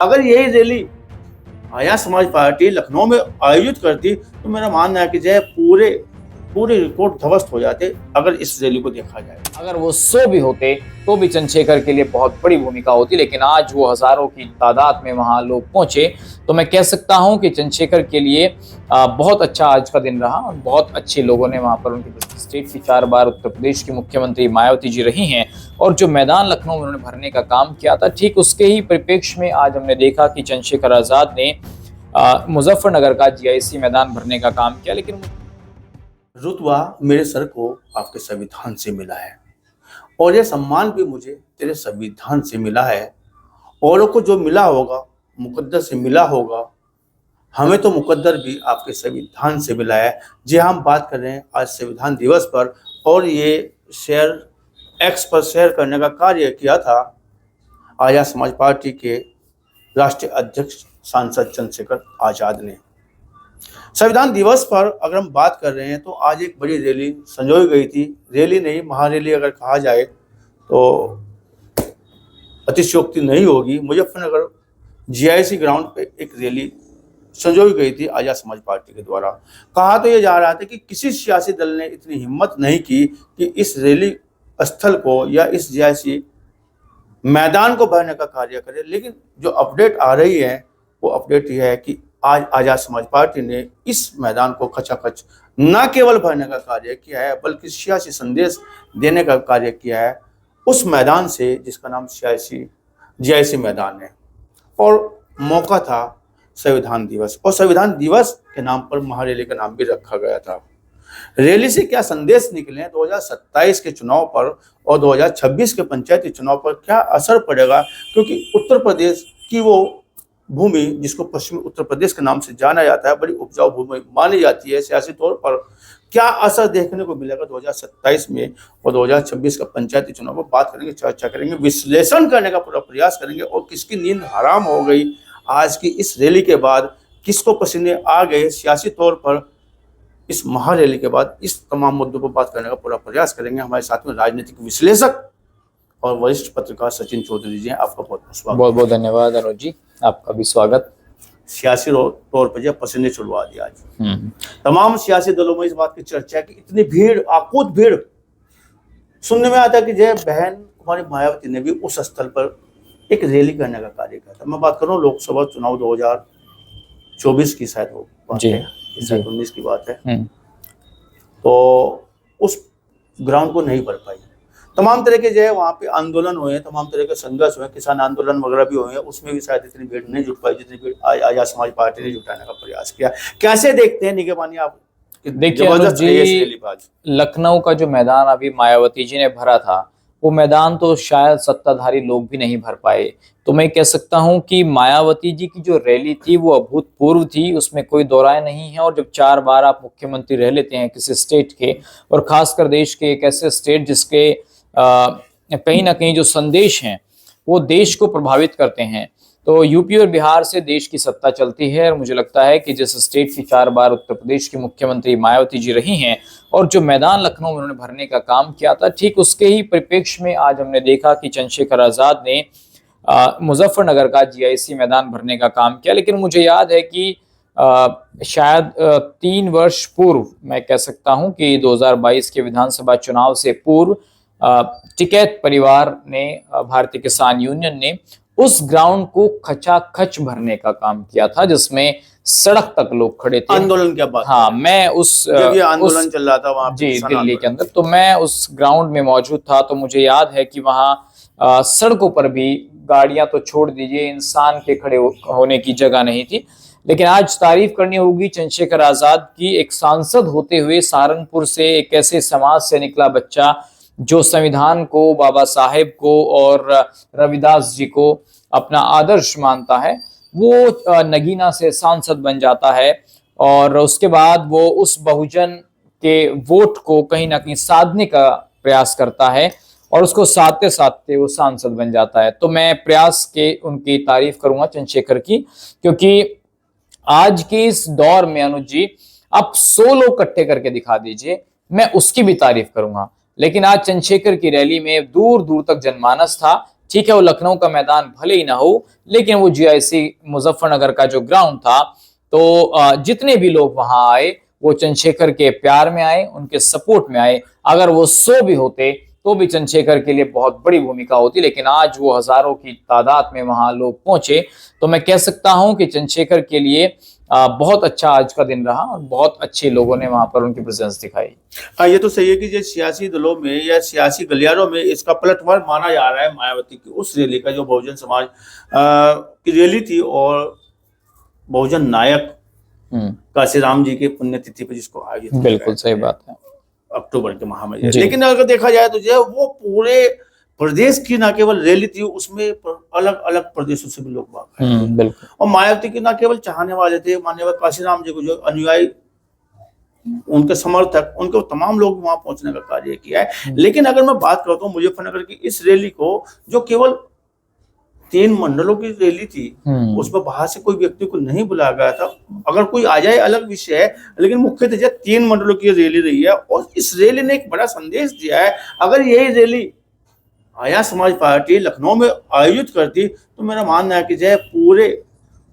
अगर यही rally Arya Samaj party Lucknow में आयोजित करती तो मेरा मानना है कि जो है पूरे पूरे रिकॉर्ड ध्वस्त हो जाते अगर इस रैली को देखा जाए। अगर वो 100 भी होते तो भी चंद्रशेखर के लिए बहुत बड़ी भूमिका होती, लेकिन आज वो हजारों की तादाद में वहां लोग पहुंचे। तो मैं कह सकता हूं कि चंद्रशेखर के लिए बहुत अच्छा आज का दिन रहा और बहुत अच्छे लोगों ने वहां पर उनकी स्टेट की 4 बार उत्तर प्रदेश की मुख्यमंत्री मायावती जी रही हैं और जो मैदान लखनऊ में उन्होंने भरने का काम किया था, ठीक उसके ही परिप्रेक्ष्य में आज हमने देखा कि चंद्रशेखर आजाद ने मुजफ्फरनगर का जीआईसी मैदान भरने का काम किया। लेकिन रुतबा मेरे सर को आपके संविधान से मिला है और यह सम्मान भी मुझे तेरे संविधान से मिला है। औरों को जो मिला होगा मुकद्दर से मिला होगा, हमें तो मुकद्दर भी आपके संविधान से मिला है। जी हम बात कर रहे हैं आज संविधान दिवस पर और ये शेयर एक्स पर शेयर करने का कार्य किया था आर्य समाज पार्टी के राष्ट्रीय अध्यक्ष सांसद चंद्रशेखर आजाद ने। संविधान दिवस पर अगर हम बात कर रहे हैं तो आज एक बड़ी रैली संजोई गई थी। रैली नहीं, महारैली अगर कहा जाए तो अतिशयोक्ति नहीं होगी। मुजफ्फरनगर जीआईसी ग्राउंड पे एक रैली संजोई गई थी आर्य समाज पार्टी के द्वारा। कहा तो ये जा रहा था कि किसी सियासी दल ने इतनी हिम्मत नहीं की कि इस रैली स्थल को या इस जीआईसी मैदान को भरने का कार्य करे। लेकिन जो अपडेट आ रही है वो अपडेट यह है कि आज आर्य समाज पार्टी ने इस मैदान को खचाखच न केवल भरने का कार्य किया है बल्कि सियासी संदेश देने का कार्य किया है उस मैदान से जिसका नाम जीआईसी मैदान है। और मौका था संविधान दिवस और संविधान दिवस के नाम पर महारैली का नाम भी रखा गया था। रैली से क्या संदेश निकले 2027 के चुनाव पर और 2026 के पंचायती चुनाव पर क्या असर पड़ेगा, क्योंकि उत्तर प्रदेश की वो भूमि जिसको पश्चिमी उत्तर प्रदेश के नाम से जाना जाता है बड़ी उपजाऊ भूमि मानी जाती है सियासी तौर पर, क्या असर देखने को मिलेगा 2027 में और 2026 का पंचायती चुनाव पर बात करेंगे, चर्चा करेंगे, विश्लेषण करने का पूरा प्रयास करेंगे और किसकी नींद हराम हो गई आज की इस रैली के बाद, किसको पसीने आ गए सियासी तौर पर इस महारैली के बाद, इस तमाम मुद्दों पर बात करने का पूरा प्रयास करेंगे। हमारे साथ में राजनीतिक विश्लेषक और वरिष्ठ पत्रकार सचिन चौधरी जी हैं। आपका बहुत बहुत स्वागत। बहुत बहुत धन्यवाद अनुज जी, आपका भी स्वागत। सियासी तौर पर जो पसीने छुड़वा दिया आज तमाम सियासी दलों में इस बात की चर्चा है कि इतनी भीड़, आकूत भीड़, सुनने में आता है कि जय बहन कुमारी मायावती ने भी उस स्थल पर एक रैली करने का कार्य किया था। मैं बात कर रहा हूँ लोकसभा चुनाव 2024 की शायद वो बात है, 2019 की बात है। तो उस ग्राउंड को नहीं भर पाई। तमाम तरह के जो है वहाँ पे आंदोलन हुए, तमाम तरह के संघर्ष हुए, किसान आंदोलन वगैरह भी हुए, उसमें भी शायद इतनी भीड़ नहीं जुट पाई जितनी भीड़ आर्य समाज पार्टी ने जुटाने का प्रयास किया। कैसे देखते हैं निगेबानी आप? देखिए लखनऊ का जो मैदान अभी मायावती जी ने भरा था वो मैदान तो शायद सत्ताधारी लोग भी नहीं भर पाए। तो मैं कह सकता हूं कि मायावती जी की जो रैली थी वो अभूतपूर्व थी, उसमें कोई दो राय नहीं है। और जब 4 बार आप मुख्यमंत्री रह लेते हैं किसी स्टेट के और खासकर देश के एक ऐसे स्टेट जिसके कहीं ना कहीं जो संदेश हैं वो देश को प्रभावित करते हैं, तो यूपी और बिहार से देश की सत्ता चलती है। और मुझे लगता है कि जिस स्टेट की 4 बार उत्तर प्रदेश की मुख्यमंत्री मायावती जी रही हैं और जो मैदान लखनऊ में उन्होंने भरने का काम किया था, ठीक उसके ही परिप्रेक्ष्य में आज हमने देखा कि चंद्रशेखर आजाद ने मुजफ्फरनगर का जीआईसी मैदान भरने का काम किया। लेकिन मुझे याद है कि शायद 3 वर्ष पूर्व, मैं कह सकता हूं कि 2022 के विधानसभा चुनाव से पूर्व, टिकैत परिवार ने, भारतीय किसान यूनियन ने उस ग्राउंड को खचाखच भरने का काम किया था जिसमें सड़क तक लोग खड़े थे। आंदोलन क्या बात? हाँ, मैं उस आंदोलन चल रहा था वहां जी दिल्ली के अंदर, तो मैं उस ग्राउंड में मौजूद था। तो मुझे याद है कि वहाँ सड़कों पर भी गाड़ियां तो छोड़ दीजिए, इंसान के खड़े होने की जगह नहीं थी। लेकिन आज तारीफ करनी होगी चंद्रशेखर आजाद की, एक सांसद होते हुए सहारनपुर से एक ऐसे समाज से निकला बच्चा जो संविधान को, बाबा साहेब को और रविदास जी को अपना आदर्श मानता है, वो नगीना से सांसद बन जाता है और उसके बाद वो उस बहुजन के वोट को कहीं ना कहीं साधने का प्रयास करता है और उसको साधते साधते वो सांसद बन जाता है। तो मैं प्रयास के उनकी तारीफ करूंगा चंद्रशेखर की, क्योंकि आज के इस दौर में अनुज जी आप 100 लोग इकट्ठे करके दिखा दीजिए, मैं उसकी भी तारीफ करूंगा। लेकिन आज चंद्रशेखर की रैली में दूर दूर तक जनमानस था ठीक है वो लखनऊ का मैदान भले ही ना हो, लेकिन वो जीआईसी मुजफ्फरनगर का जो ग्राउंड था, तो जितने भी लोग वहां आए वो चंद्रशेखर के प्यार में आए, उनके सपोर्ट में आए। अगर वो 100 भी होते तो भी चंद्रशेखर के लिए बहुत बड़ी भूमिका होती, लेकिन आज वो हजारों की तादाद में वहां लोग पहुंचे। तो मैं कह सकता हूं कि चंद्रशेखर के लिए बहुत अच्छा आज का दिन रहा और बहुत अच्छे लोगों ने वहां पर उनकी प्रेजेंस दिखाई। ये तो सही है कि जो सियासी दलों में या सियासी गलियारों में इसका पलटवार माना जा रहा है मायावती की उस रैली का, जो बहुजन समाज की रैली थी और बहुजन नायक काशीराम जी की पुण्यतिथि पर जिसको आयोजित किया बिल्कुल गया सही बात है, अक्टूबर के माह में। लेकिन अगर देखा जाए तो जो है वो पूरे प्रदेश की ना केवल रैली थी, उसमें अलग अलग प्रदेशों से भी लोग भाग आए थे। बिल्कुल। और मायावती के ना केवल चाहने वाले थे, माननीय काशीराम जी को जो अनुयायी, उनके समर्थक, उनके तमाम लोग वहां पहुंचने का कार्य किया है। लेकिन अगर मैं बात करता हूँ मुजफ्फरनगर की इस रैली को, जो केवल 3 मंडलों की रैली थी, उसमें बाहर से कोई व्यक्ति को नहीं बुलाया गया था। अगर कोई आ जाए अलग विषय है, लेकिन मुख्यतः 3 मंडलों की रैली रही है और इस रैली ने एक बड़ा संदेश दिया है। अगर यही रैली आर्य समाज पार्टी लखनऊ में आयोजित करती तो मेरा मानना है कि जो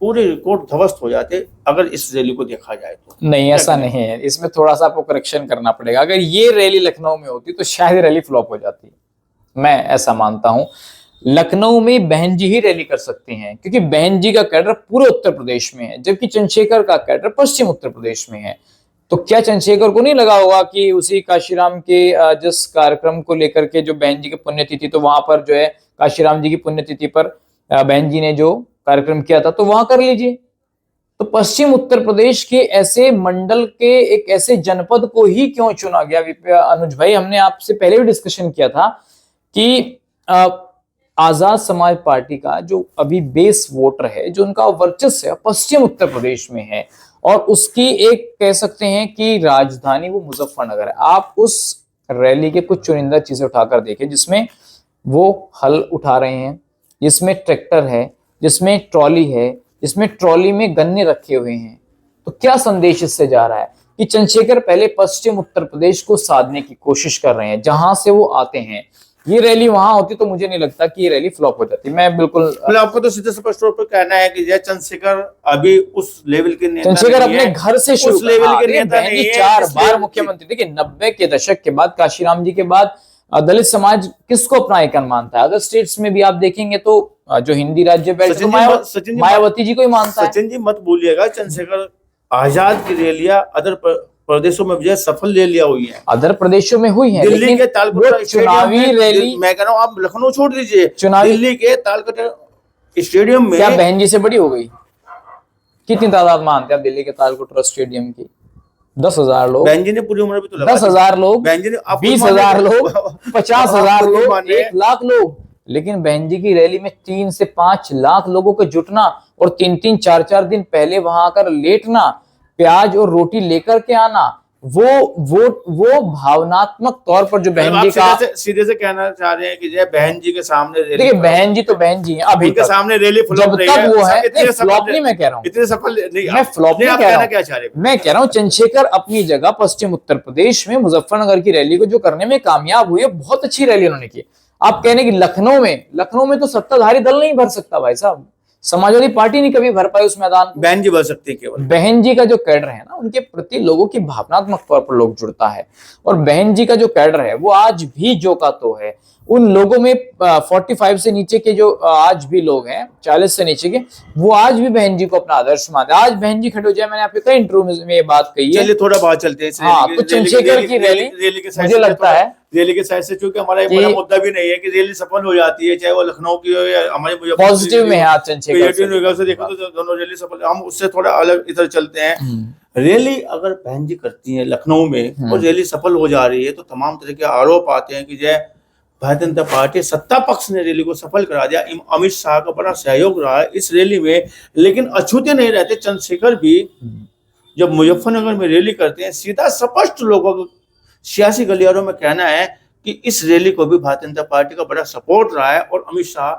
पूरे रिकॉर्ड ध्वस्त हो जाते, अगर इस रैली को देखा जाए तो। नहीं, ऐसा नहीं है, इसमें थोड़ा सा आपको करेक्शन करना पड़ेगा। अगर ये रैली लखनऊ में होती तो शायद रैली फ्लॉप हो जाती, मैं ऐसा मानता हूं। लखनऊ में बहन जी ही रैली कर सकती हैं, क्योंकि बहन जी का कैडर पूरे उत्तर प्रदेश में है, जबकि चंद्रशेखर का कैडर पश्चिम उत्तर प्रदेश में है। तो क्या चंद्रशेखर को नहीं लगा होगा कि उसी काशीराम के जिस कार्यक्रम को लेकर के जो बहन जी की पुण्यतिथि, तो वहां पर जो है काशीराम जी की पुण्यतिथि पर बहन जी ने जो कार्यक्रम किया था तो वहां कर लीजिए। तो पश्चिम उत्तर प्रदेश के ऐसे मंडल के एक ऐसे जनपद को ही क्यों चुना गया? अनुज भाई, हमने आपसे पहले भी डिस्कशन किया था कि आजाद समाज पार्टी का जो अभी बेस वोटर है, जो उनका वर्चस्व है, पश्चिम उत्तर प्रदेश में है, और उसकी एक कह सकते हैं कि राजधानी वो मुजफ्फरनगर है। आप उस रैली के कुछ चुनिंदा चीजें उठाकर देखें, जिसमें वो हल उठा रहे हैं, जिसमें ट्रैक्टर है, जिसमें ट्रॉली है, जिसमें ट्रॉली में गन्ने रखे हुए हैं। तो क्या संदेश इससे जा रहा है कि चंद्रशेखर पहले पश्चिम उत्तर प्रदेश को साधने की कोशिश कर रहे हैं, जहां से वो आते हैं। ये रैली वहां होती तो मुझे नहीं लगता कि ये रैली फ्लॉप हो जाती। मैं बिल्कुल मतलब आपको तो सीधे स्पष्ट तौर पर कहना है कि जय चंद्रशेखर अभी उस लेवल के नेता चंद्रशेखर अपने घर से शुरू, उस लेवल के नेता नहीं है। 4 बार मुख्यमंत्री। देखिए 90 के दशक के बाद, काशीराम जी के बाद दलित समाज किसको अपना आइकन मानता है? अदर स्टेट्स में भी आप देखेंगे तो जो हिंदी राज्य मायावती जी को ही मानता है। सचिन जी मत भूलिएगा, चंद्रशेखर आजाद की रैलियां अदर प्रदेशों में भी सफल रैलियां हुई हैं, अदर प्रदेशों में हुई हैं। दिल्ली के तालकटोरा चुनावी रैली, मैं कह रहा हूँ आप लखनऊ छोड़ दीजिए, दिल्ली के तालकटोरा स्टेडियम में क्या बहन जी से बड़ी हो गई? कितनी तादाद मानते हैं आप दिल्ली के तालकटोरा स्टेडियम की? 10,000 लोग। बहन जी ने पूरी उम्र भी तो 10,000 लोग, बहन जी ने 20,000 लोग, 50,000 लोग, 1 लाख लोग। लेकिन बहन जी की रैली में 3 से 5 लाख लोगों के जुटना और 3-3, 4-4 दिन पहले वहां आकर लेटना, प्याज और रोटी लेकर के आना, वो भावनात्मक तौर पर जो बहन जी का सीधे से कहना चाह रहे हैं कि जय बहन जी के सामने रैली, देखिए बहन जी तो बहन जी हैं, अभी उनके सामने रैली जब तक वो है, फ्लॉप नहीं मैं कह रहा हूँ, इतने सफल नहीं, मैं फ्लॉप नहीं कह रहा हूँ। क्या चाह रहे हैं? मैं कह रहा हूँ चंद्रशेखर अपनी जगह पश्चिम उत्तर प्रदेश में मुजफ्फरनगर की रैली को जो करने में कामयाब हुए, बहुत अच्छी रैली उन्होंने की। आप कहने की लखनऊ में तो सत्ताधारी दल नहीं भर सकता भाई साहब, समाजवादी पार्टी नहीं कभी भर पाई उस मैदान को। बहन जी भर सकती है केवल। बहन जी का जो कैडर है ना, उनके प्रति लोगों की भावनात्मक तौर पर लोग जुड़ता है, और बहन जी का जो कैडर है वो आज भी जो का तो है। उन लोगों में 45 से नीचे के जो आज भी लोग हैं, 40 से नीचे के, वो आज भी बहन जी को अपना आदर्श मानते हैं। आज बहन जी खड़े हो जाए, मैंने आपके कई इंटरव्यू में ये बात कही है। चलिए थोड़ा बात चलते हैं। हाँ, तो चंद्रशेखर की रैली मुझे लगता है रैली के साइड से, क्योंकि हमारा एक बड़ा मुद्दा भी नहीं है कि रैली सफल हो जाती है, चाहे वो लखनऊ की हो या हमारे पॉजिटिव में है। चंद्रशेखर से देखो तो दोनों रैली सफल, हम उससे थोड़ा अलग इधर चलते हैं। रैली अगर बहन जी करती है लखनऊ में और रैली सफल हो जा रही है, तो तमाम तरह के आरोप आते हैं कि जय भारतीय जनता पार्टी सत्ता पक्ष ने रैली को सफल करा दिया, अमित शाह का बड़ा सहयोग रहा है इस रैली में। लेकिन अछूते नहीं रहते चंद्रशेखर भी, जब मुजफ्फरनगर में रैली करते हैं, सीधा स्पष्ट लोगों को सियासी गलियारों में कहना है कि इस रैली को भी भारतीय जनता पार्टी का बड़ा सपोर्ट रहा है, और अमित शाह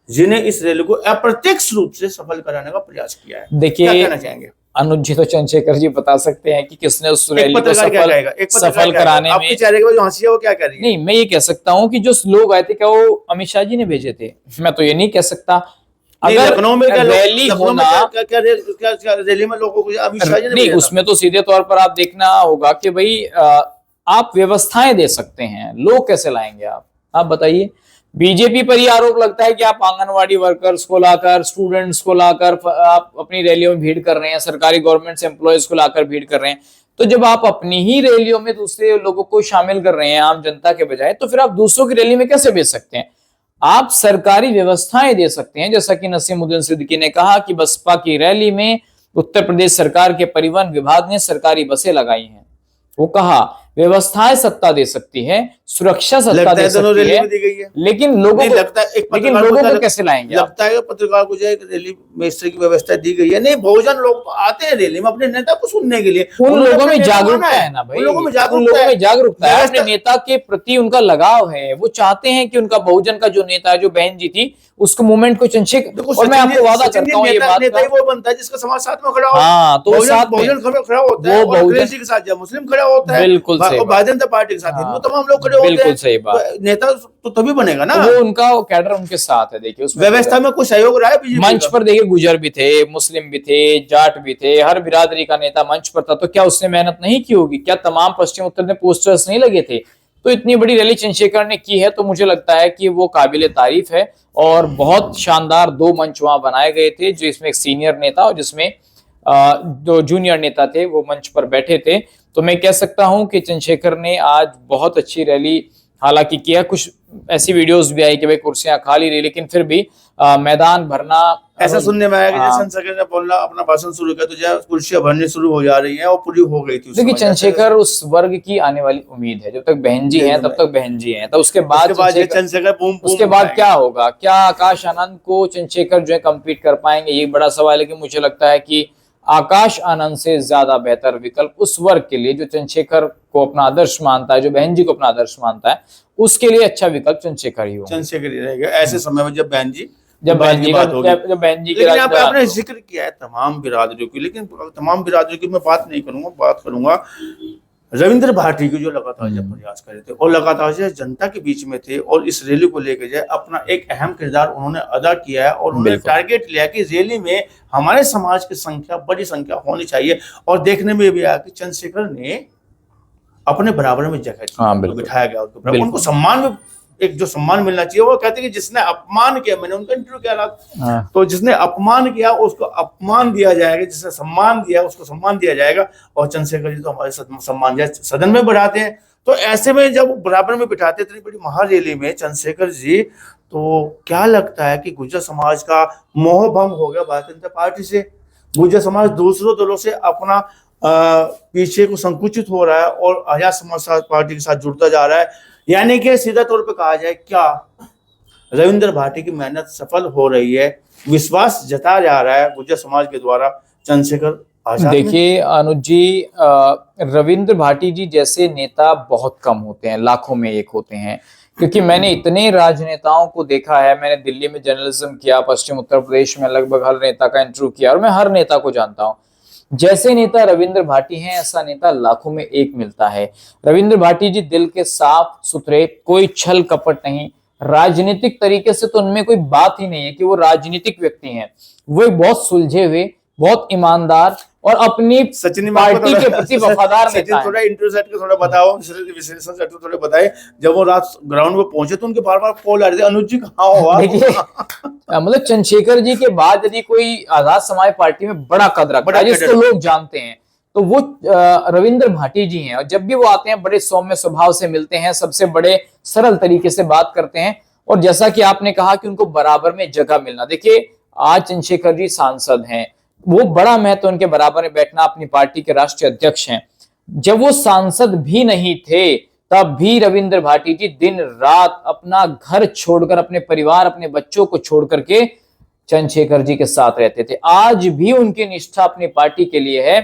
जिन्हें इस रैली को अप्रत्यक्ष रूप से सफल कराने का प्रयास किया है। देखिए, क्या कहना चाहेंगे? अनुज जी तो चंद्रशेखर जी बता सकते हैं कि किसने उस एक रैली को पत्रकार क्या कहेगा? एक पत्रकार सफल क्या कराने कहेगा? में। आपके चेहरे के बाद जो हंसी है वो क्या कह रही है? नहीं, मैं ये कह सकता हूँ कि जो लोग आए थे क्या वो अमित शाह जी ने भेजे थे? मैं तो ये नहीं कह सकता। नहीं, अगर लखनऊ में क्या रैली लखनऊ में होना, क्या रैली में लोगों को अमित शाह जी ने नहीं भेजा था? उसमें तो सीधे तौर पर आप देखना होगा कि भाई आप व्यवस्थाएं दे सकते हैं, लोग कैसे लाएंगे आप बताइए। बीजेपी पर ये आरोप लगता है कि आप आंगनवाड़ी वर्कर्स को लाकर, स्टूडेंट्स को लाकर आप अपनी रैलियों में भीड़ कर रहे हैं, सरकारी गवर्नमेंट एम्प्लॉयज को लाकर भीड़ कर रहे हैं। तो जब आप अपनी ही रैलियों में दूसरे लोगों को शामिल कर रहे हैं आम जनता के बजाय, तो फिर आप दूसरों की रैली में कैसे भेज सकते हैं? आप सरकारी व्यवस्थाएं दे सकते हैं, जैसा कि नसीमुद्दीन सिद्दीकी ने कहा कि बसपा की रैली में उत्तर प्रदेश सरकार के परिवहन विभाग ने सरकारी बसें लगाई हैं। वो कहा व्यवस्थाएं सत्ता दे सकती है, सुरक्षा सत्ता दे सकती है, लेकिन लोगों को कैसे लाएंगे? लगता है पत्रकार को जो रैली में इस तरह की व्यवस्था दी गई है। नहीं, बहुजन लोग आते हैं रैली में अपने नेता को सुनने के लिए। उन लोगों में जागरूकता है ना भाई, उन लोगों में जागरूकता है, अपने नेता के प्रति उनका लगाव है। वो चाहते हैं कि उनका बहुजन का जो नेता है, जो बहन जी थी, उसको मूवमेंट को चंद्रशेखर, और मैं आपको वादा करता हूँ ये बात का, वो बनता है जिसका समाज साथ में खड़ा हो। हाँ, तो बहुजन खड़ा होता है, अंग्रेजी के साथ मुस्लिम खड़ा होता है, बिल्कुल भारतीय जनता पार्टी के साथ हिंदू तमाम लोग खड़े होते हैं। बिल्कुल सही बात। नेता तो तभी बनेगा ना, वो उनका कैडर उनके साथ है। देखिए उस व्यवस्था में कुछ सहयोग रहा है। मंच पर देखिए गुजर भी थे, मुस्लिम भी थे, जाट भी थे, हर बिरादरी का नेता मंच पर था। तो क्या उसने मेहनत नहीं की होगी? क्या तमाम पश्चिम उत्तर में पोस्टर्स नहीं लगे थे? तो इतनी बड़ी रैली चंद्रशेखर ने की है, तो मुझे लगता है कि वो काबिले तारीफ है। और बहुत शानदार 2 मंच वहां बनाए गए थे, जो इसमें एक सीनियर नेता और जिसमें जो जूनियर नेता थे वो मंच पर बैठे थे। तो मैं कह सकता हूं कि चंद्रशेखर ने आज बहुत अच्छी रैली हालांकि किया। कुछ ऐसी वीडियोस भी आई कि भाई कुर्सियां खाली रही, लेकिन फिर भी मैदान भरना ऐसा सुनने में आया कि जैसे चंद्रशेखर ने बोलना अपना भाषण शुरू किया तो जो कुर्सियां भरनी शुरू हो जा रही हैं और पूरी हो गई थी। देखिए चंद्रशेखर उस वर्ग की आने वाली उम्मीद है। जब तक बहन जी हैं तब तक बहन जी हैं, तो उसके बाद चंद्रशेखर उसके बाद क्या होगा? क्या आकाश आनंद को चंद्रशेखर जो है कम्पीट कर पाएंगे? ये बड़ा सवाल है। कि मुझे लगता है कि आकाश आनंद से ज्यादा बेहतर विकल्प उस वर्ग के लिए जो चंद्रशेखर को अपना आदर्श मानता है, जो बहन जी को अपना आदर्श मानता है, उसके लिए अच्छा विकल्प चंद्रशेखर ही होगा। चंद्रशेखर ही रहेगा ऐसे समय में जब बहन जी की बात होगी। जब बहन जी, लेकिन आपने जिक्र किया है तमाम बिरादरियों की, लेकिन तमाम बिरादरियों की मैं बात नहीं करूंगा, बात करूंगा रविंद्र भारती की, जो लगातार जब प्रयास कर रहे थे और लगातार जो जनता के बीच में थे और इस रैली को लेकर जाए अपना एक अहम किरदार उन्होंने अदा किया है। और उन्होंने टारगेट लिया कि रैली में हमारे समाज की संख्या, बड़ी संख्या होनी चाहिए। और देखने में भी आया कि चंद्रशेखर ने अपने बराबर में जगह बिठाया गया उनको सम्मान में, एक जो सम्मान मिलना चाहिए। वो कहते हैं कि जिसने अपमान किया, मैंने उनका इंटरव्यू किया, तो जिसने अपमान किया उसको अपमान दिया जाएगा, जिसने सम्मान दिया उसको सम्मान दिया जाएगा। और चंद्रशेखर जी तो हमारे सम्मान सदन में बढ़ाते हैं। तो ऐसे में जब बराबर में बिठाते इतनी बड़ी महारैली में चंद्रशेखर जी, तो क्या लगता है कि गुर्जर समाज का मोह भंग हो गया भारतीय जनता पार्टी से? गुर्जर समाज दूसरों दलों से अपना पीछे को संकुचित हो रहा है और आजाद समाज पार्टी के साथ जुड़ता जा रहा है। यानी कि सीधा तौर पे कहा जाए, क्या रविंद्र भारती की मेहनत सफल हो रही है? विश्वास जताया जा रहा है गुर्जर समाज के द्वारा चंद्रशेखर आजाद। देखिए अनुज जी, रविंद्र भारती जी जैसे नेता बहुत कम होते हैं, लाखों में एक होते हैं। क्योंकि मैंने इतने राजनेताओं को देखा है, मैंने दिल्ली में जर्नलिज्म किया, पश्चिम उत्तर प्रदेश में लगभग हर नेता का इंटरव्यू किया और मैं हर नेता को जानता हूं। जैसे नेता रविंद्र भारती हैं, ऐसा नेता लाखों में एक मिलता है। रविंद्र भारती जी दिल के साफ सुथरे, कोई छल कपट नहीं, राजनीतिक तरीके से तो उनमें कोई बात ही नहीं है कि वो राजनीतिक व्यक्ति हैं। वो एक बहुत सुलझे हुए, बहुत ईमानदार और अपनी पार्टी के प्रति वफादार नेता हैं। थोड़ा इंटरव्यू सेट को थोड़ा बताओ, विश्लेषण सेट को थोड़ा बताएं। जब वो रात ग्राउंड में पहुंचे तो उनके बार-बार कॉल आ रहे थे, अनुज जी कहाँ हो आप? देखिए मतलब चंद्रशेखर जी के बाद यदि कोई आजाद समाज पार्टी में बड़ा कदर रखता है, जिसको लोग जानते हैं, तो वो रविंद्र भाटी जी हैं। और जब भी वो आते हैं बड़े सौम्य स्वभाव से मिलते हैं, सबसे बड़े सरल तरीके से बात करते हैं। और जैसा कि आपने कहा कि उनको बराबर में जगह मिलना, देखिए आज चंद्रशेखर जी सांसद हैं, वो बड़ा महत्व उनके बराबर में बैठना, अपनी पार्टी के राष्ट्रीय अध्यक्ष हैं। जब वो सांसद भी नहीं थे तब भी रविंद्र भाटी जी दिन रात अपना घर छोड़कर, अपने परिवार, अपने बच्चों को छोड़ करके चंद्रशेखर जी के साथ रहते थे। आज भी उनकी निष्ठा अपनी पार्टी के लिए है।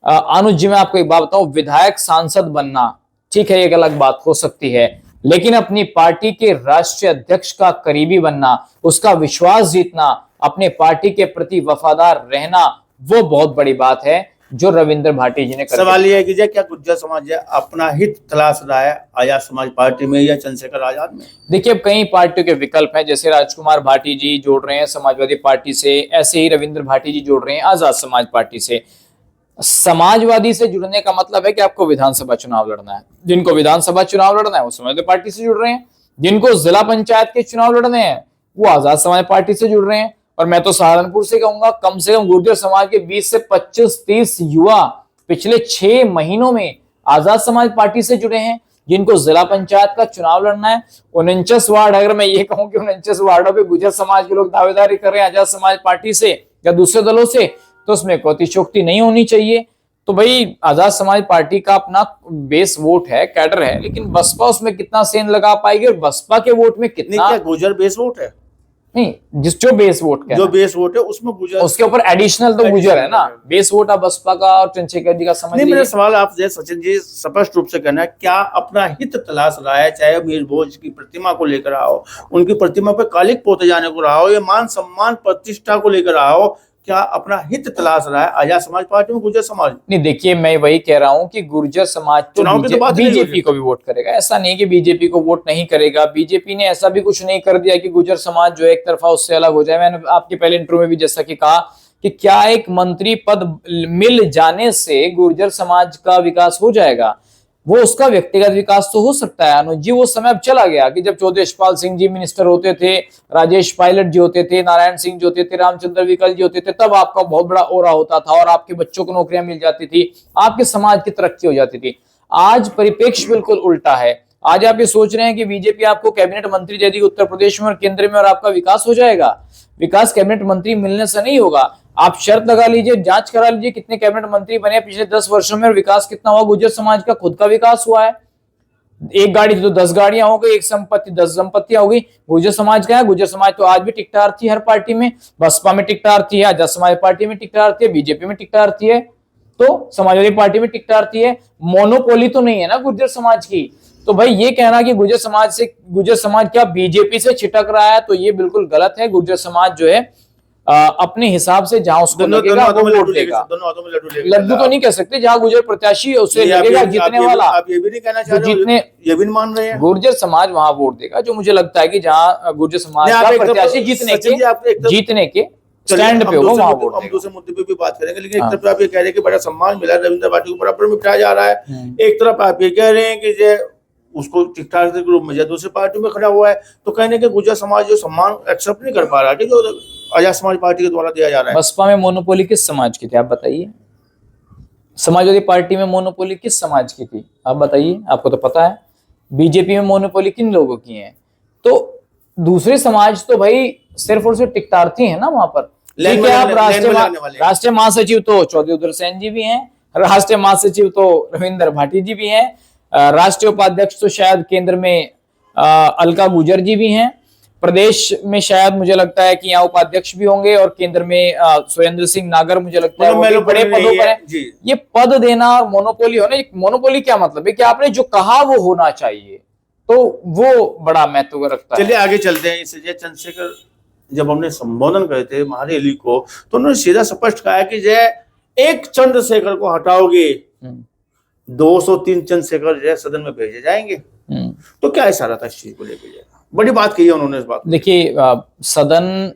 अनुज जी, मैं आपको एक बात बताऊं, विधायक सांसद बनना ठीक है, एक अलग बात हो सकती है, लेकिन अपनी पार्टी के राष्ट्रीय अध्यक्ष का करीबी बनना, उसका विश्वास जीतना, अपने पार्टी के प्रति वफादार रहना, वो बहुत बड़ी बात है जो रविंद्र भाटी जी ने कर सवाल यह है कि क्या गुर्जर समाज अपना हित तलाश रहा है आजाद समाज पार्टी में या चंद्रशेखर आजाद में? देखिए, अब कई पार्टियों के विकल्प हैं, जैसे राजकुमार भाटी जी जोड़ रहे हैं समाजवादी पार्टी से, ऐसे ही रविंद्र भाटी जी जोड़ रहे हैं आजाद समाज पार्टी से। समाजवादी से जुड़ने का मतलब है कि आपको विधानसभा चुनाव लड़ना है। जिनको विधानसभा चुनाव लड़ना है वो समाजवादी पार्टी से जुड़ रहे हैं, जिनको जिला पंचायत के चुनाव लड़ने हैं वो आजाद समाज पार्टी से जुड़ रहे हैं। और मैं तो सहारनपुर से कहूंगा, कम से कम गुर्जर समाज के 20 से 25-30 युवा पिछले 6 महीनों में आजाद समाज पार्टी से जुड़े हैं। जिनको जिला पंचायत का चुनाव लड़ना है, 49 वार्ड, अगर मैं ये कहूं कि 49 वार्डों पे गुर्जर समाज के लोग दावेदारी कर रहे हैं आजाद समाज पार्टी से या दूसरे दलों से, तो उसमें कोई अतिशयोक्ति नहीं होनी चाहिए। तो भाई आजाद समाज पार्टी का अपना बेस वोट है, कैडर है, लेकिन बसपा उसमें कितना सेंध लगा पाएगी और बसपा के वोट में कितना? क्या गुर्जर बेस वोट है? नहीं, जो बेस वोट जो बेस वोट है उसमें गुर्जर, उसके ऊपर एडिशनल तो गुर्जर है ना। बेस वोट आप बसपा का और चंद्रशेखर जी का समझ नहीं, मेरा सवाल आपसे सचिन जी स्पष्ट रूप से कहना है, क्या अपना हित तलाश रहा है, चाहे मीर भोज की प्रतिमा को लेकर आओ, उनकी प्रतिमा पे कालिक पोते जाने को रहा हो, या मान सम्मान प्रतिष्ठा को लेकर आओ, क्या अपना हित तलाश रहा है आजाद समाज पार्टी में गुर्जर समाज? नहीं, देखिए मैं वही कह रहा हूं कि गुर्जर समाज तो बीजेपी को भी वोट करेगा। ऐसा नहीं कि बीजेपी को वोट नहीं करेगा। बीजेपी ने ऐसा भी कुछ नहीं कर दिया कि गुर्जर समाज जो एक तरफा उससे अलग हो जाए। मैंने आपके पहले इंटरव्यू में भी जैसा कि कहा कि क्या एक मंत्री पद मिल जाने से गुर्जर समाज का विकास हो जाएगा? वो उसका व्यक्तिगत विकास तो हो सकता है अनुज जी, वो समय अब चला गया कि जब चौधरी यशपाल सिंह जी मिनिस्टर होते थे, राजेश पायलट जी होते थे, नारायण सिंह जी होते थे, रामचंद्र विकल जी होते थे, तब आपका बहुत बड़ा ओरा होता था और आपके बच्चों को नौकरियां मिल जाती थी, आपके समाज की तरक्की हो जाती थी। आज परिप्रेक्ष्य बिल्कुल उल्टा है। आज आप ये सोच रहे हैं कि बीजेपी आपको कैबिनेट मंत्री दे दी उत्तर प्रदेश में और केंद्र में और आपका विकास हो जाएगा। विकास कैबिनेट मंत्री मिलने से नहीं होगा। आप शर्त लगा लीजिए, जांच करा लीजिए कितने कैबिनेट मंत्री बने पिछले 10 वर्षों में और विकास कितना हुआ। गुर्जर समाज का खुद का विकास हुआ है। एक गाड़ी तो 10 गाड़ियां हो गई, एक संपत्ति 10 संपत्तियां हो गई। गुर्जर समाज का है, गुर्जर समाज तो आज भी टिकटार्थी हर पार्टी में, बसपा में टिकटार्थी है, आजाद समाज पार्टी में टिकटार्थी है, बीजेपी में टिकटार्थी है, तो समाजवादी पार्टी में टिकटार्थी है। मोनोपोली तो नहीं है ना गुर्जर समाज की। तो भाई ये कहना कि गुर्जर समाज क्या बीजेपी से छिटक रहा है, तो ये बिल्कुल गलत है। गुर्जर समाज जो है अपने हिसाब से जहां उसको लगेगा वो वोट देगा। लड्डू तो नहीं कह सकते, जहां गुर्जर प्रत्याशी उसे लगेगा जीतने वाला। आप ये भी नहीं कहना चाह रहे, जीतने ये भी मान रहे हैं गुर्जर समाज वहां वोट देगा जो मुझे लगता है कि जहां गुर्जर समाज का प्रत्याशी जीतने के स्टैंड पे होगा वहां वोट। हम दूसरे मुद्दे पे भी बात करेंगे, लेकिन एक तरफ आप ये कह रहे हैं कि बड़ा सम्मान मिला रविंद्र भाटी को, बराबर में बिठाया जा रहा है। एक तरफ आप ये कह रहे हैं कि जो उसको ठीक ठाक के ग्रुप में दूसरी पार्टी में खड़ा हुआ है, तो कहने के गुर्जर समाज जो सम्मान एक्सेप्ट नहीं कर पा रहा है जो आजाद समाज पार्टी के द्वारा दिया जा रहा है। बसपा में मोनोपोली किस समाज की थी आप बताइए? समाजवादी पार्टी में मोनोपोली किस समाज की थी आप बताइए? आपको तो पता है। बीजेपी में मोनोपोली किन लोगों की है? तो दूसरे समाज तो भाई सिर्फ और सिर्फ टिकटार्थी है ना वहां पर। आप राष्ट्रीय महासचिव तो चौधरी उदय सेन जी भी हैं, राष्ट्रीय महासचिव तो रविंद्र भाटी जी भी हैं, राष्ट्रीय उपाध्यक्ष तो शायद केंद्र में अलका गुर्जर जी भी हैं, प्रदेश में शायद मुझे लगता है कि यहाँ उपाध्यक्ष भी होंगे और केंद्र में सुरेंद्र सिंह नागर मुझे लगता है वो बड़े पदों पर है। ये पद देना और मोनोपोली होना, मोनोपोली क्या मतलब है कि आपने जो कहा वो होना चाहिए, तो वो बड़ा महत्व रखता है। चलिए आगे चलते हैं। इससे चंद्रशेखर जब हमने संबोधन करे थे महारैली को, तो उन्होंने सीधा स्पष्ट कहा कि जय एक चंद्रशेखर को हटाओगे 203 चंद्रशेखर जो है सदन में भेजे जाएंगे। तो क्या इशारा था इस चीज को लेकर? बड़ी बात कही है उन्होंने इस बात। देखिए सदन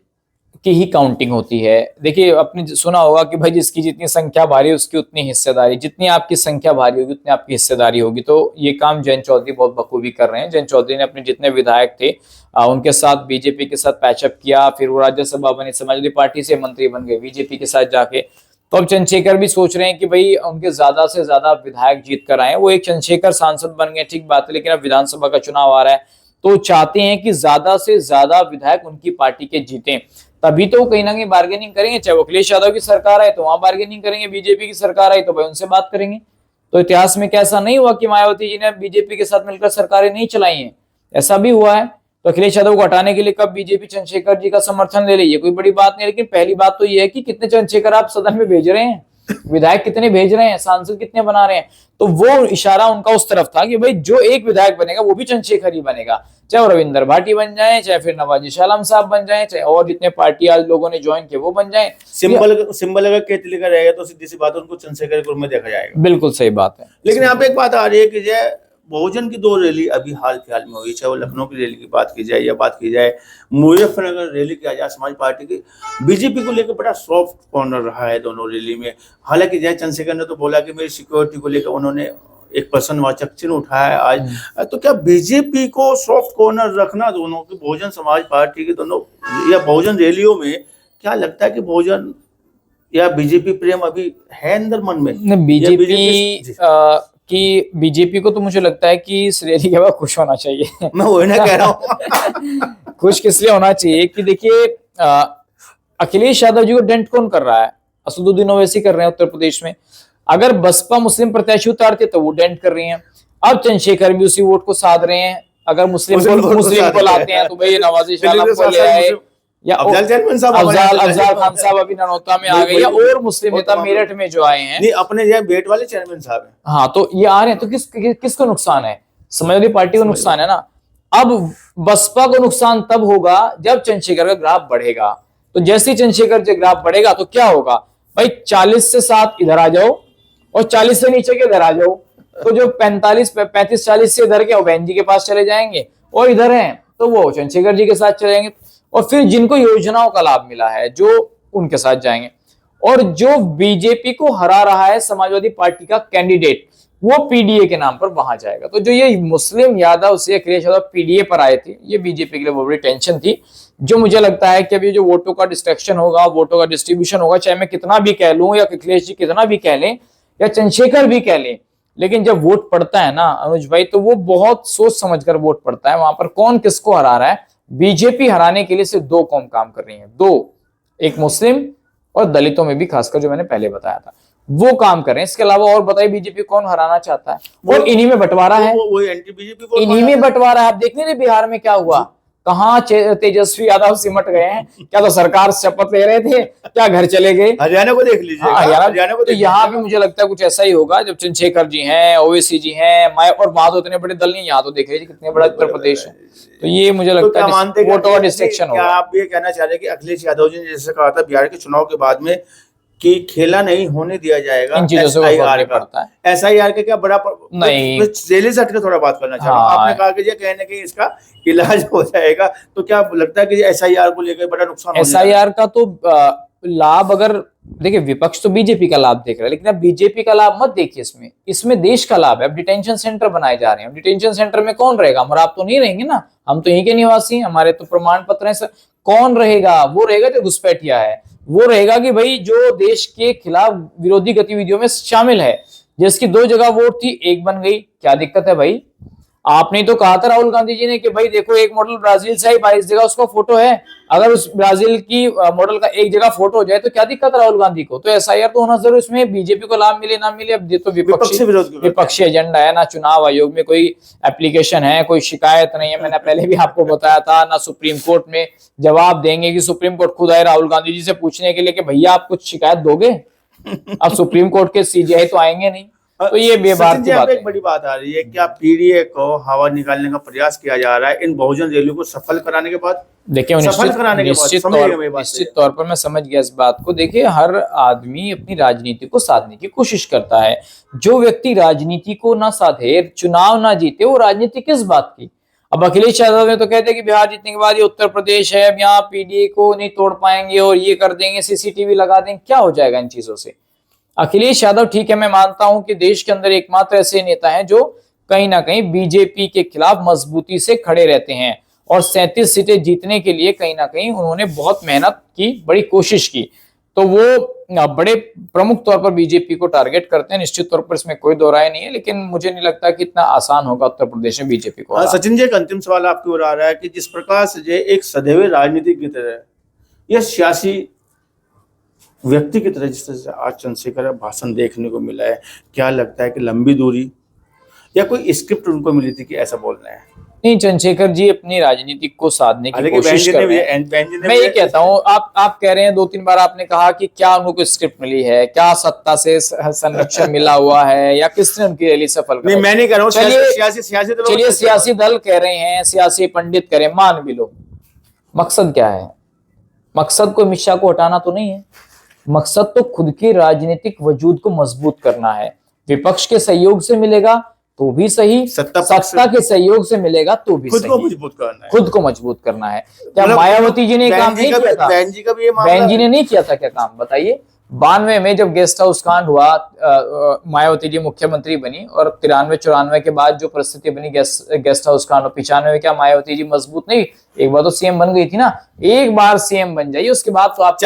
की ही काउंटिंग होती है। देखिए आपने सुना होगा कि भाई जिसकी जितनी संख्या भारी उसकी उतनी हिस्सेदारी, जितनी आपकी संख्या भारी होगी उतनी आपकी हिस्सेदारी होगी। तो ये काम जयंत चौधरी बहुत बखूबी कर रहे हैं। जयंत चौधरी ने अपने जितने विधायक थे उनके साथ बीजेपी के साथ पैचअप किया, फिर वो राज्यसभा बने, समाजवादी पार्टी से मंत्री बन गए बीजेपी के साथ जाके। तो अब चंद्रशेखर भी सोच रहे हैं कि भाई उनके ज्यादा से ज्यादा विधायक जीत कर आए। वो एक चंद्रशेखर सांसद बन गए, ठीक बात है, लेकिन अब विधानसभा का चुनाव आ रहा है तो चाहते हैं कि ज्यादा से ज्यादा विधायक उनकी पार्टी के जीतें, तभी तो कहीं ना कहीं बार्गेनिंग करेंगे। चाहे अखिलेश यादव की सरकार आए तो वहां बार्गेनिंग करेंगे, बीजेपी की सरकार आई तो भाई उनसे बात करेंगे। तो इतिहास में क्या ऐसा नहीं हुआ कि मायावती जी ने बीजेपी के साथ मिलकर सरकारें नहीं चलाई हैं? ऐसा भी हुआ है। तो अखिलेश यादव को हटाने के लिए कब बीजेपी चंद्रशेखर जी का समर्थन ले ली, ये कोई बड़ी बात नहीं। लेकिन पहली बात तो ये है कि कितने चंद्रशेखर आप सदन में भेज रहे हैं। विधायक कितने भेज रहे हैं, सांसद कितने बना रहे हैं। तो वो इशारा उनका उस तरफ था कि भाई जो एक विधायक बनेगा वो भी चंद्रशेखर ही बनेगा, चाहे वो रविंदर भाटी बन जाए, चाहे फिर नवाजी शाह आलम साहब बन जाए, चाहे और जितने पार्टी आज लोगों ने ज्वाइन किए वो बन जाए। सिंबल अगर केतली का रहेगा तो सीधी सी बात है उनको चंद्रशेखर के रूप में देखा जाएगा। बिल्कुल सही बात है। लेकिन यहाँ पे एक बात आ रही है कि जो बहुजन की 2 रैली अभी हाल फिलहाल में हुई, चाहे वो लखनऊ की रैली की बात की जाए या बात की जाए मुजफ्फरनगर रैली की आजाद समाज पार्टी की, बीजेपी को लेकर बड़ा सॉफ्ट कॉर्नर रहा है दोनों रैली में। हालांकि जय चंद्रशेखर ने तो बोला कि मेरी सिक्योरिटी को लेकर उन्होंने एक प्रश्नवाचक चिन्ह उठाया है आज। तो क्या बीजेपी को सॉफ्ट कॉर्नर रखना दोनों की बहुजन समाज पार्टी के दोनों या बहुजन रैलियों में, क्या लगता है कि बहुजन या बीजेपी प्रेम अभी है अंदर मन में? बीजेपी को तो मुझे लगता है कि इस रैली के बाद खुश होना चाहिए। मैं वही ना कह रहा हूँ। खुश किस लिए होना चाहिए कि देखिए अखिलेश यादव जी को डेंट कौन कर रहा है? असदुद्दीन ओवैसी कर रहे हैं उत्तर प्रदेश में। अगर बसपा मुस्लिम प्रत्याशी उतारते तो वो डेंट कर रही है। अब चंद्रशेखर भी उसी वोट को साध रहे हैं। अगर मुस्लिम को लाते हैं तो भाई नवाजी शाह को ले आए, या अफजाल खान साहब अभी ननौता में आ गए, या और मुस्लिम नेता मेरठ में जो आए हैं, नहीं अपने जो बेट वाले चेयरमैन साहब हैं। हाँ, तो ये आ रहे हैं। तो किसको नुकसान है? समाजवादी पार्टी को नुकसान है ना। अब बसपा को नुकसान तब होगा जब चंद्रशेखर का ग्राफ बढ़ेगा। तो जैसे ही चंद्रशेखर का ग्राफ बढ़ेगा तो क्या होगा भाई, 40 से 7 इधर आ जाओ और 40 से नीचे के इधर आ जाओ। तो जो 35-40 से इधर के वो बहन जी के पास चले जाएंगे, और इधर हैं तो वो चंद्रशेखर जी के साथ चले जाएंगे। और फिर जिनको योजनाओं का लाभ मिला है जो उनके साथ जाएंगे। और जो बीजेपी को हरा रहा है समाजवादी पार्टी का कैंडिडेट, वो पीडीए के नाम पर वहां जाएगा। तो जो ये मुस्लिम यादव से अखिलेश यादव पीडीए पर आए थे, ये बीजेपी के लिए बहुत बड़ी टेंशन थी। जो मुझे लगता है कि अभी जो वोटों का डिस्ट्रक्शन होगा, वोटों का डिस्ट्रीब्यूशन होगा, चाहे मैं कितना भी कह लूं या अखिलेश जी कितना भी कह लें या चंद्रशेखर भी कह लें, लेकिन जब वोट पड़ता है ना अनुज भाई, तो वो बहुत सोच समझकर वोट पड़ता है। वहां पर कौन किसको हरा रहा है, बीजेपी हराने के लिए सिर्फ 2 कौम काम कर रही है। 2, एक मुस्लिम और दलितों में भी खासकर जो मैंने पहले बताया था, वो काम कर रहे हैं। इसके अलावा और बताइए बीजेपी कौन हराना चाहता है? और इन्हीं में बंटवारा है, इन्हीं में बंटवारा है। आप देख नहीं बिहार में क्या हुआ, कहाँ तेजस्वी यादव सिमट गए हैं। क्या तो सरकार शपथ ले रहे थे, क्या घर चले गए? हरियाणा को देख लीजिए। हरियाणा को तो यहाँ भी मुझे लगता है कुछ ऐसा ही होगा। जब चंद्रशेखर जी हैं, ओवैसी जी हैं, और वहां तो इतने बड़े दल नहीं, यहाँ तो देख लीजिए कितने बड़ा उत्तर प्रदेश है। तो ये मुझे लगता है वोटों का डिस्ट्रक्शन होगा। आप ये कहना चाह रहे हैं कि अखिलेश यादव जी ने जैसे कहा था बिहार के चुनाव के बाद में कि खेला नहीं होने दिया जाएगा, इन चीजों से फर्क पड़ता है। SIR का क्या बड़ा नहीं, जेल से हट के थोड़ा बात करना चाह रहा हूं। आपने कहा कि कहीं ना कहीं इसका इलाज हो जाएगा, तो क्या लगता है कि SIR को लेकर बड़ा नुकसान? SIR का तो लाभ, अगर देखिए विपक्ष तो बीजेपी का लाभ देख रहा है, लेकिन अब बीजेपी का लाभ मत देखिए इसमें देश का लाभ है। अब डिटेंशन सेंटर बनाए जा रहे हैं। डिटेंशन सेंटर में कौन रहेगा? हम आप तो नहीं रहेंगे ना, हम तो यहीं के निवासी हैं, हमारे तो प्रमाण पत्र हैं। कौन रहेगा? वो रहेगा जो घुसपैठिया है। वो रहेगा कि भाई जो देश के खिलाफ विरोधी गतिविधियों में शामिल है, जिसकी 2 जगह वोट थी, 1 बन गई। क्या दिक्कत है भाई? आपने तो कहा था राहुल गांधी जी ने कि भाई देखो एक मॉडल ब्राजील से आई, 22 जगह उसका फोटो है। अगर उस ब्राजील की मॉडल का 1 जगह फोटो हो जाए तो क्या दिक्कत है राहुल गांधी को? तो SIR तो होना जरूर। इसमें बीजेपी को लाभ मिले ना मिले, अब ये तो विपक्षी एजेंडा है ना। चुनाव आयोग में कोई एप्लीकेशन है, कोई शिकायत नहीं है। मैंने पहले भी आपको बताया था ना। सुप्रीम कोर्ट में जवाब देंगे कि सुप्रीम कोर्ट खुद आए राहुल गांधी जी से पूछने के लिए कि भैया आप कुछ शिकायत दोगे? अब सुप्रीम कोर्ट के CJI तो आएंगे नहीं। तो ये बेबाक की बात है। एक बड़ी बात आ रही है कि आप पीडीए को हवा निकालने का प्रयास किया जा रहा है इन बहुजन रैलियों को सफल कराने के बाद। देखिए निश्चित तौर पर मैं समझ गया इस बात को। देखिए हर आदमी अपनी राजनीति को साधने की कोशिश करता है। जो व्यक्ति राजनीति को ना साधे, चुनाव ना जीते, वो राजनीति किस बात की? अब अखिलेश यादव ने तो कहते कि बिहार जीतने के बाद ये उत्तर प्रदेश है, अब यहाँ पीडीए को नहीं तोड़ पाएंगे और ये कर देंगे, CCTV लगा देंगे। क्या हो जाएगा इन चीजों से? अखिलेश यादव ठीक है, मैं मानता हूं कि देश के अंदर एकमात्र ऐसे नेता हैं जो कहीं ना कहीं बीजेपी के खिलाफ मजबूती से खड़े रहते हैं, और 37 सीटें जीतने के लिए कहीं ना कहीं उन्होंने बहुत मेहनत की, बड़ी कोशिश की। तो वो बड़े प्रमुख तौर पर बीजेपी को टारगेट करते हैं। निश्चित तौर पर इसमें कोई दो राय नहीं है, लेकिन मुझे नहीं लगता कि इतना आसान होगा उत्तर प्रदेश में बीजेपी को। सचिन जी, एक अंतिम सवाल आपकी ओर आ रहा है कि जिस प्रकार से एक सदैव राजनीतिक की तरह यह सियासी व्यक्ति की तरह जिस तरह से आज चंद्रशेखर भाषण देखने को मिला है, क्या लगता है कि लंबी दूरी या कोई स्क्रिप्ट उनको मिली थी कि ऐसा बोलना है? नहीं, चंद्रशेखर जी अपनी राजनीति को साधने की हालांकि कोशिश कर रहे हैं। मैं ये कहता हूँ, आप कह रहे हैं, 2-3 बार आपने कहा कि क्या उनको स्क्रिप्ट मिली है, क्या सत्ता से संरक्षण मिला हुआ है, या किसने उनकी रैली सफल नहीं, मैं नहीं कह रहा हूँ, चलिए सियासी दल कह रहे हैं, सियासी पंडित कह रहे हैं, मान भी लो, मकसद क्या है? मकसद को अमित शाह को हटाना तो नहीं है, मकसद तो खुद के राजनीतिक वजूद को मजबूत करना है। विपक्ष के सहयोग से मिलेगा तो भी सही, सत्ता के सहयोग से मिलेगा तो भी खुद सही। को मजबूत करना है, खुद को मजबूत करना है। क्या मायावती जी ने काम नहीं किया था? बहन जी ने नहीं किया था क्या काम? बताइए। 92 में जब गेस्ट हाउस कांड हुआ, मायावती जी मुख्यमंत्री बनी, और 93-94 के बाद जो परिस्थिति बनी गेस्ट हाउस कांड, और 95 में क्या मायावती जी मजबूत नहीं? एक बार तो सीएम बन गई थी ना। एक बार सीएम बन जाइए, उसके बाद तो आप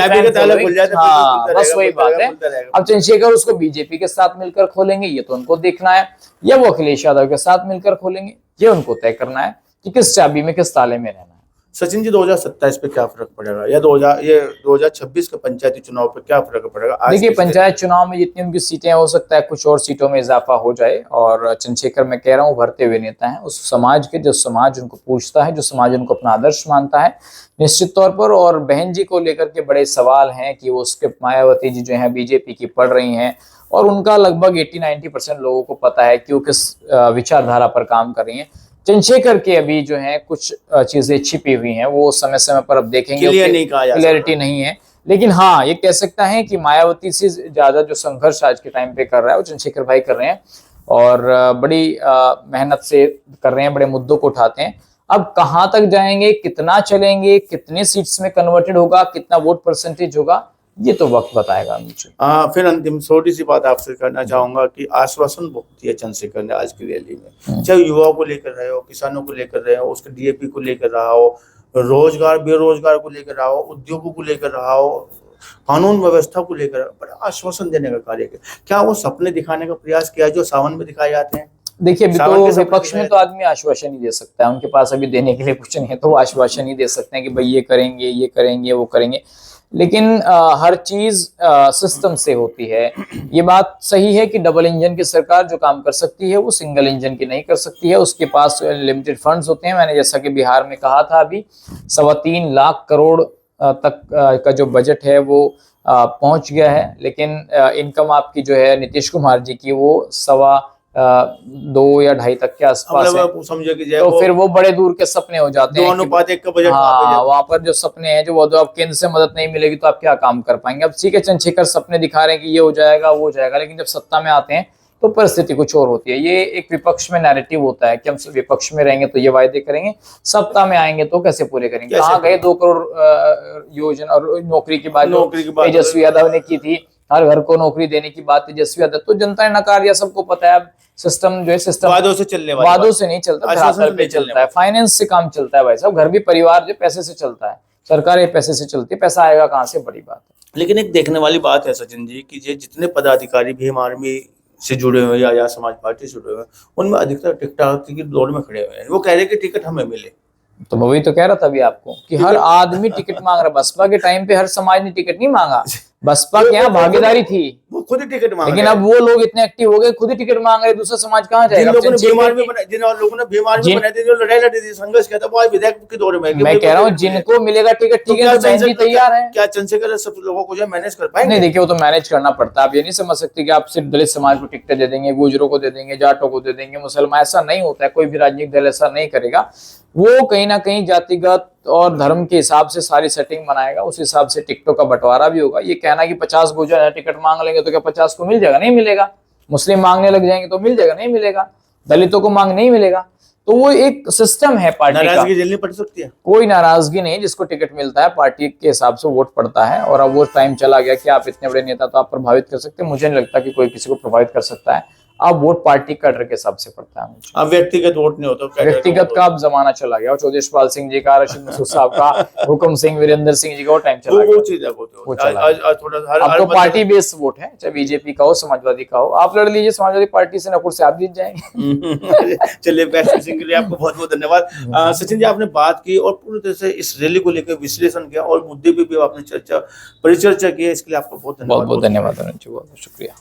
हाँ, बस वही बात है। अब चंद्रशेखर उसको बीजेपी के साथ मिलकर खोलेंगे, ये तो उनको देखना है, या वो अखिलेश यादव के साथ मिलकर खोलेंगे, ये उनको तय करना है कि किस चाबी में, किस ताले में रहना है। सचिन जी, 2027 पे क्या फर्क पड़ेगा, या 2026 के पंचायती चुनाव पे क्या फर्क पड़ेगा? देखिए, पंचायत चुनाव में जितनी उनकी सीटें, हो सकता है कुछ और सीटों में इजाफा हो जाए, और चंद्रशेखर, मैं कह रहा हूँ, भरते हुए नेता हैं उस समाज के, जो समाज उनको पूछता है, जो समाज उनको अपना आदर्श मानता है, निश्चित तौर पर। और बहन जी को लेकर के बड़े सवाल हैं कि वो उसके, मायावती जी जो है बीजेपी की पढ़ रही हैं, और उनका लगभग 80-90% लोगों को पता है कि वो किस विचारधारा पर काम कर रही हैं। चंद्रशेखर के अभी जो है कुछ चीजें छिपी हुई हैं, वो समय समय पर अब देखेंगे, क्लियरिटी नहीं है। लेकिन हाँ, ये कह सकता है कि मायावती से ज्यादा जो संघर्ष आज के टाइम पे कर रहा है वो चंद्रशेखर भाई कर रहे हैं, और बड़ी मेहनत से कर रहे हैं, बड़े मुद्दों को उठाते हैं। अब कहाँ तक जाएंगे, कितना चलेंगे, कितने सीट्स में कन्वर्टेड होगा, कितना वोट परसेंटेज होगा, ये तो वक्त बताएगा मुझे। फिर अंतिम छोटी सी बात आपसे करना चाहूंगा कि आश्वासन बहुत दिया चंद्रशेखर ने आज की रैली में, चाहे युवाओं को लेकर रहे हो, किसानों को लेकर रहे हो, उसके डीएपी को लेकर रहा हो, रोजगार बेरोजगार को लेकर रहा हो, उद्योगों को लेकर रहा हो, कानून व्यवस्था को लेकर, बड़ा आश्वासन देने का कार्य किया। क्या वो सपने दिखाने का प्रयास किया जो सावन में दिखाए जाते हैं? देखिए, अभी तो विपक्ष में तो आदमी आश्वासन ही दे सकता है, उनके पास अभी देने के लिए कुछ नहीं है, तो वो आश्वासन ही दे सकते हैं कि भाई ये करेंगे वो करेंगे। लेकिन हर चीज सिस्टम से होती है। ये बात सही है कि डबल इंजन की सरकार जो काम कर सकती है वो सिंगल इंजन की नहीं कर सकती है, उसके पास लिमिटेड फंड्स होते हैं। मैंने जैसा कि बिहार में कहा था, अभी 3.25 लाख करोड़ तक का जो बजट है वो पहुंच गया है, लेकिन इनकम आपकी जो है नीतीश कुमार जी की वो 2 या 2.5 तक के आसपास है। समझो कि तो फिर वो बड़े दूर के सपने हो जाते हैं, 2:1 का बजट। हाँ, वहां पर जो सपने हैं, जो अब केंद्र से मदद नहीं मिलेगी तो आप क्या काम कर पाएंगे? अब ठीक है, चंद्रशेखर सपने दिखा रहे हैं कि ये हो जाएगा वो हो जाएगा, लेकिन जब सत्ता में आते हैं तो परिस्थिति कुछ और होती है। ये एक विपक्ष में नैरेटिव होता है कि हम विपक्ष में रहेंगे तो ये वायदे करेंगे, सत्ता में आएंगे तो कैसे पूरे करेंगे। कहाँ गए 2 करोड़ योजना और नौकरी की बात तेजस्वी यादव ने की थी, हर घर को नौकरी देने की बात तेजस्वी यादव, तो जनता ने नकार दिया, सबको पता है। अब सिस्टम जो है, सिस्टम वादों से नहीं चलता, धरातल पे चलता है, फाइनेंस से काम चलता है भाई साहब। घर भी परिवार जो पैसे से चलता है, सरकार ये पैसे से चलती है, पैसा आएगा कहाँ से, बड़ी बात है। लेकिन एक देखने वाली बात है सचिन जी कि ये जितने पदाधिकारी भीम आर्मी से जुड़े हुए या आजाद समाज पार्टी से जुड़े हुए, उनमें अधिकतर टिकट की दौड़ में खड़े हुए हैं। वो कह रहे कि टिकट हमें मिले। तो मैं वही तो कह रहा था अभी आपको कि हर आदमी टिकट मांग रहा। बसपा के टाइम पे हर समाज ने टिकट नहीं मांगा, बसपा के यहाँ भागीदारी थी, वो खुद ही टिकट मांग। लेकिन अब वो लोग इतने एक्टिव हो गए, खुद ही टिकट मांग रहे, दूसरा समाज कहाँ जाएगा? जिन लोगों ने भीम आर्मी बनाई थी, जो लड़ाई लड़ी थी, संघर्ष किया था, वो आज विधायक की दौड़ में। मैं कह रहा हूँ जिनको मिलेगा टिकट, ठीक है, तो बहन जी तैयार है। क्या चंद्रशेखर सब लोगों को जो मैनेज कर पाएंगे? नहीं, देखिए, वो तो मैनेज करना पड़ता है। आप ये नहीं समझ सकते कि आप सिर्फ दलित समाज को टिकट दे देंगे, गुजरों को दे देंगे, जाटों को दे देंगे, मुसलमान, ऐसा नहीं होता है। कोई भी राजनीतिक दल ऐसा नहीं करेगा। वो कहीं ना कहीं जातिगत और धर्म के हिसाब से सारी सेटिंग बनाएगा, उस हिसाब से टिकटों का बंटवारा भी होगा। ये कहना कि 50 गुजर टिकट मांग लेंगे तो क्या 50 को मिल जाएगा? नहीं मिलेगा। मुस्लिम मांगने लग जाएंगे तो मिल जाएगा? नहीं मिलेगा। दलितों को मांग नहीं मिलेगा। तो वो एक सिस्टम है पार्टी का। नाराजगी झेलनी पड़ सकती है? कोई नाराजगी नहीं, जिसको टिकट मिलता है पार्टी के हिसाब से वोट पड़ता है। और अब वो टाइम चला गया कि आप इतने बड़े नेता तो आप प्रभावित कर सकते हैं। मुझे नहीं लगता कि कोई किसी को प्रभावित कर सकता है। अब वोट पार्टी कैडर के हिसाब से पड़ता है मुझे। अब व्यक्तिगत वोट नहीं होता, व्यक्तिगत का अब जमाना चला गया। चौधरी सिंह जी का, रशीद मसूद साहब का, हुक्म सिंह, वीरेंद्र सिंह जी का वो टाइम चला गया। अब तो पार्टी बेस्ड वोट है, चाहे बीजेपी का हो, समाजवादी का हो। आप लड़ लीजिए समाजवादी पार्टी से, नकुल से आप जीत जाएंगे। चलिए, के लिए आपको बहुत बहुत धन्यवाद। सचिन जी, आपने बात की और पूरी तरह से इस रैली को लेकर विश्लेषण किया और मुद्दे पे भी आपने परिचर्चा की है, इसके लिए आपको बहुत धन्यवाद। बहुत धन्यवाद, बहुत शुक्रिया।